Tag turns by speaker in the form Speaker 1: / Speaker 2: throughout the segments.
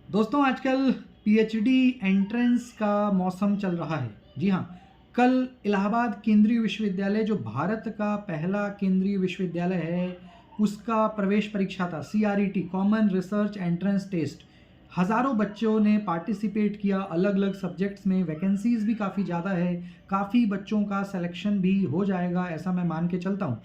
Speaker 1: दोस्तों आजकल PhD entrance का मौसम चल रहा है। जी हाँ, कल इलाहाबाद केंद्रीय विश्वविद्यालय जो भारत का पहला केंद्रीय विश्वविद्यालय है, उसका प्रवेश परीक्षा था सीआरईटी कॉमन रिसर्च एंट्रेंस टेस्ट। हज़ारों बच्चों ने पार्टिसिपेट किया अलग अलग सब्जेक्ट्स में। वैकेंसीज़ भी काफ़ी ज़्यादा है, काफ़ी बच्चों का सिलेक्शन भी हो जाएगा ऐसा मैं मान के चलता हूँ।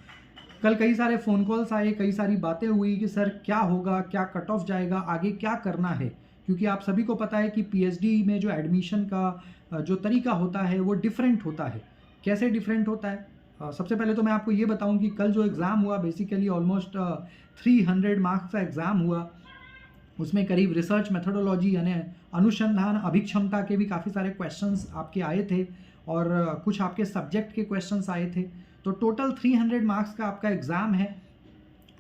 Speaker 1: कल कई सारे फ़ोन कॉल्स आए, कई सारी बातें हुई कि सर क्या होगा, क्या कट ऑफ जाएगा, आगे क्या करना है? क्योंकि आप सभी को पता है कि पीएचडी में जो एडमिशन का जो तरीका होता है वो डिफरेंट होता है। कैसे डिफरेंट होता है? सबसे पहले तो मैं आपको ये बताऊँ कि कल जो एग्ज़ाम हुआ बेसिकली ऑलमोस्ट 300 मार्क्स का एग्ज़ाम हुआ। उसमें करीब रिसर्च मेथोडोलॉजी यानी अनुसंधान अभिक्षमता के भी काफ़ी सारे क्वेश्चंस आपके आए थे और कुछ आपके सब्जेक्ट के क्वेश्चंस आए थे। तो टोटल 300 मार्क्स का आपका एग्ज़ाम है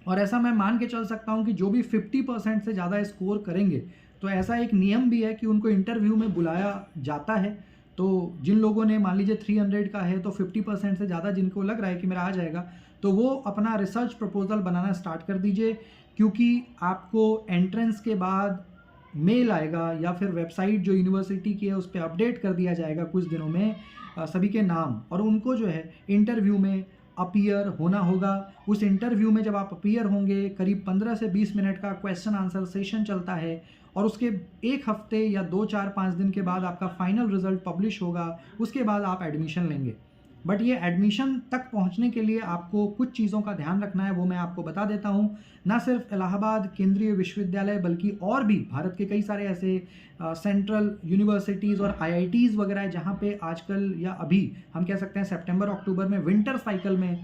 Speaker 1: और ऐसा मैं मान के चल सकता हूँ कि जो भी 50% से ज़्यादा स्कोर करेंगे, तो ऐसा एक नियम भी है कि उनको इंटरव्यू में बुलाया जाता है। तो जिन लोगों ने मान लीजिए 300 का है तो 50% से ज़्यादा जिनको लग रहा है कि मेरा आ जाएगा, तो वो अपना रिसर्च प्रपोजल बनाना स्टार्ट कर दीजिए। क्योंकि आपको एंट्रेंस के बाद मेल आएगा या फिर वेबसाइट जो यूनिवर्सिटी की है उस पर अपडेट कर दिया जाएगा कुछ दिनों में सभी के नाम, और उनको जो है इंटरव्यू में अपीयर होना होगा। उस इंटरव्यू में जब आप अपीयर होंगे, करीब 15 से 20 मिनट का क्वेश्चन आंसर सेशन चलता है और उसके 1 हफ्ते या 2, 4, 5 दिन के बाद आपका फाइनल रिजल्ट पब्लिश होगा। उसके बाद आप एडमिशन लेंगे। बट ये एडमिशन तक पहुंचने के लिए आपको कुछ चीज़ों का ध्यान रखना है, वो मैं आपको बता देता हूं। ना सिर्फ इलाहाबाद केंद्रीय विश्वविद्यालय बल्कि और भी भारत के कई सारे ऐसे सेंट्रल यूनिवर्सिटीज़ और आईआईटीज़ वगैरह है जहाँ पे आजकल या अभी हम कह सकते हैं सितंबर अक्टूबर में विंटर साइकिल में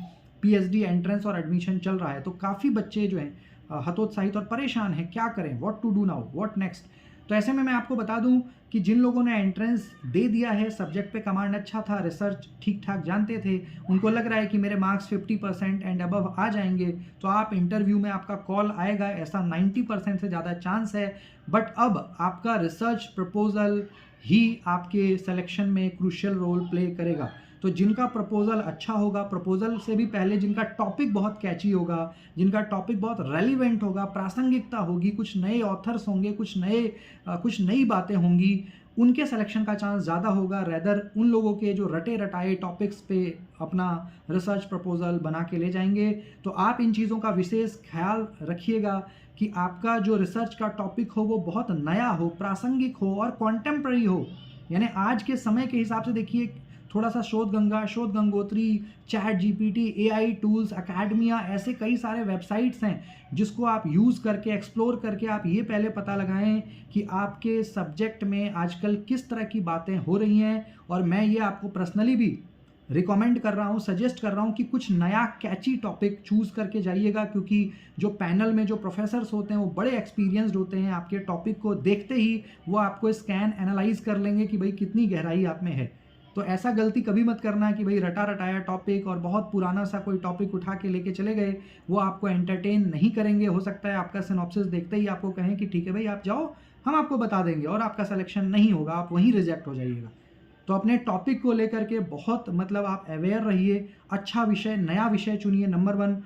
Speaker 1: पीएचडी एंट्रेंस और एडमिशन चल रहा है। तो काफ़ी बच्चे जो हैं हतोत्साहित और परेशान हैं, क्या करें, what to do now, what next. तो ऐसे में मैं आपको बता दूं कि जिन लोगों ने एंट्रेंस दे दिया है, सब्जेक्ट पे कमांड अच्छा था, रिसर्च ठीक ठाक जानते थे, उनको लग रहा है कि मेरे मार्क्स 50% एंड अबव आ जाएंगे, तो आप इंटरव्यू में आपका कॉल आएगा, ऐसा 90% से ज़्यादा चांस है। बट अब आपका रिसर्च प्रपोजल ही आपके सिलेक्शन में क्रूशियल रोल प्ले करेगा। तो जिनका प्रपोजल अच्छा होगा, प्रपोजल से भी पहले जिनका टॉपिक बहुत कैची होगा, जिनका टॉपिक बहुत रेलिवेंट होगा, प्रासंगिकता होगी, कुछ नए ऑथर्स होंगे, कुछ नई बातें होंगी, उनके सिलेक्शन का चांस ज़्यादा होगा रेदर उन लोगों के जो रटे रटाए टॉपिक्स पे अपना रिसर्च प्रपोजल बना के ले जाएंगे। तो आप इन चीज़ों का विशेष ख्याल रखिएगा कि आपका जो रिसर्च का टॉपिक हो वो बहुत नया हो, प्रासंगिक हो और कॉन्टेम्प्ररी हो। यानी आज के समय के हिसाब से देखिए, थोड़ा सा शोध गंगा, शोध Gangotri, chat GPT, AI tools, academia, ऐसे कई सारे वेबसाइट्स हैं जिसको आप यूज़ करके एक्सप्लोर करके आप ये पहले पता लगाएं कि आपके सब्जेक्ट में आजकल किस तरह की बातें हो रही हैं। और मैं ये आपको पर्सनली भी रिकमेंड कर रहा हूँ, सजेस्ट कर रहा हूँ कि कुछ नया कैची टॉपिक चूज़ करके जाइएगा। क्योंकि जो पैनल में जो प्रोफेसर्स होते हैं वो बड़े एक्सपीरियंस्ड होते हैं, आपके टॉपिक को देखते ही वो आपको स्कैन एनालाइज कर लेंगे कि भाई कितनी गहराई आप में है। तो ऐसा गलती कभी मत करना कि भाई रटा रटाया टॉपिक और बहुत पुराना सा कोई टॉपिक उठा के लेके चले गए, वो आपको एंटरटेन नहीं करेंगे। हो सकता है आपका सिनॉप्सिस देखते ही आपको कहें कि ठीक है भाई आप जाओ, हम आपको बता देंगे, और आपका सिलेक्शन नहीं होगा, आप वहीं रिजेक्ट हो जाइएगा। तो अपने टॉपिक को लेकर के बहुत मतलब आप अवेयर रहिए, अच्छा विषय, नया विषय चुनिए नंबर 1।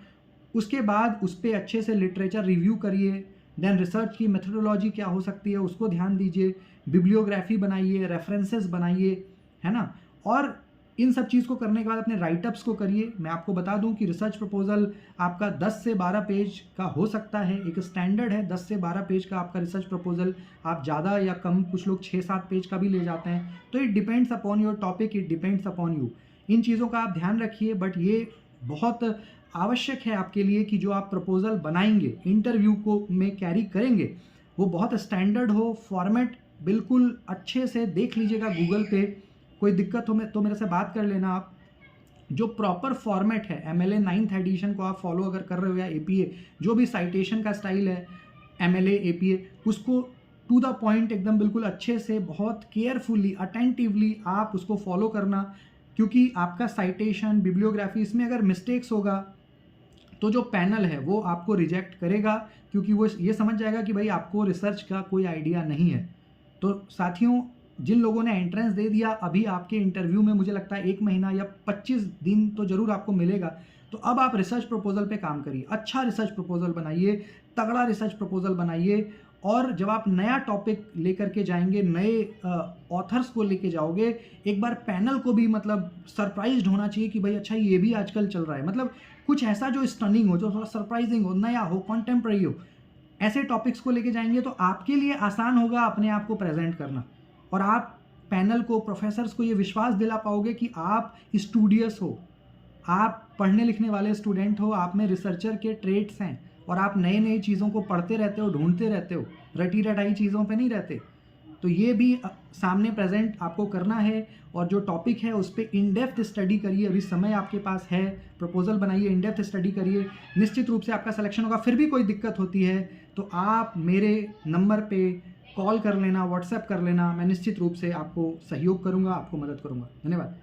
Speaker 1: उसके बाद उस पर अच्छे से लिटरेचर रिव्यू करिए। देन रिसर्च की मेथोडोलॉजी क्या हो सकती है उसको ध्यान दीजिए, बिब्लियोग्राफी बनाइए, रेफरेंसेस बनाइए, है ना। और इन सब चीज़ को करने के बाद अपने राइटअप्स को करिए। मैं आपको बता दूं कि रिसर्च प्रपोजल आपका 10 से 12 पेज का हो सकता है, एक स्टैंडर्ड है 10 से 12 पेज का आपका रिसर्च प्रपोजल। आप ज़्यादा या कम, कुछ लोग 6-7 पेज का भी ले जाते हैं। तो it depends upon your topic, it depends upon you. इन चीज़ों का आप ध्यान रखिए। बट ये बहुत आवश्यक है आपके लिए कि जो आप प्रपोजल बनाएंगे, इंटरव्यू को में कैरी करेंगे, वो बहुत स्टैंडर्ड हो, फॉर्मेट बिल्कुल अच्छे से देख लीजिएगा गूगल पे। कोई दिक्कत हो तो मेरे से बात कर लेना आप। जो प्रॉपर फॉर्मेट है, एमएलए 9th एडिशन को आप फॉलो अगर कर रहे हो या एपीए, जो भी साइटेशन का स्टाइल है एमएलए एपीए, उसको टू द पॉइंट एकदम बिल्कुल अच्छे से, बहुत केयरफुली, अटेंटिवली आप उसको फॉलो करना। क्योंकि आपका साइटेशन, बिब्लियोग्राफी, इसमें अगर मिस्टेक्स होगा तो जो पैनल है वो आपको रिजेक्ट करेगा, क्योंकि वो ये समझ जाएगा कि भाई आपको रिसर्च का कोई आइडिया नहीं है। तो साथियों, जिन लोगों ने एंट्रेंस दे दिया, अभी आपके इंटरव्यू में मुझे लगता है 1 महीना या 25 दिन तो जरूर आपको मिलेगा। तो अब आप रिसर्च प्रपोजल पे काम करिए, अच्छा रिसर्च प्रपोजल बनाइए, तगड़ा रिसर्च प्रपोजल बनाइए और जब आप नया टॉपिक लेकर के जाएंगे, नए ऑथर्स को लेके जाओगे, एक बार पैनल को भी मतलब सरप्राइज्ड होना चाहिए कि भाई अच्छा ये भी आजकल चल रहा है। मतलब कुछ ऐसा जो स्टनिंग हो, जो थोड़ा सरप्राइजिंग हो, नया हो, कॉन्टेम्प्रेरी हो, ऐसे टॉपिक्स को लेके जाएंगे तो आपके लिए आसान होगा अपने आप को प्रेजेंट करना, और आप पैनल को, प्रोफेसर्स को ये विश्वास दिला पाओगे कि आप स्टूडियस हो, आप पढ़ने लिखने वाले स्टूडेंट हो, आप में रिसर्चर के ट्रेट्स हैं, और आप नई नई चीज़ों को पढ़ते रहते हो, ढूंढते रहते हो, रटी रटाई चीज़ों पे नहीं रहते। तो ये भी सामने प्रेजेंट आपको करना है, और जो टॉपिक है उस पर इन डेप्थ स्टडी करिए। अभी समय आपके पास है, प्रपोजल बनाइए, इन डेप्थ स्टडी करिए, निश्चित रूप से आपका सिलेक्शन होगा। फिर भी कोई दिक्कत होती है तो आप मेरे नंबर पे कॉल कर लेना, व्हाट्सएप कर लेना, मैं निश्चित रूप से आपको सहयोग करूँगा, आपको मदद करूँगा। धन्यवाद।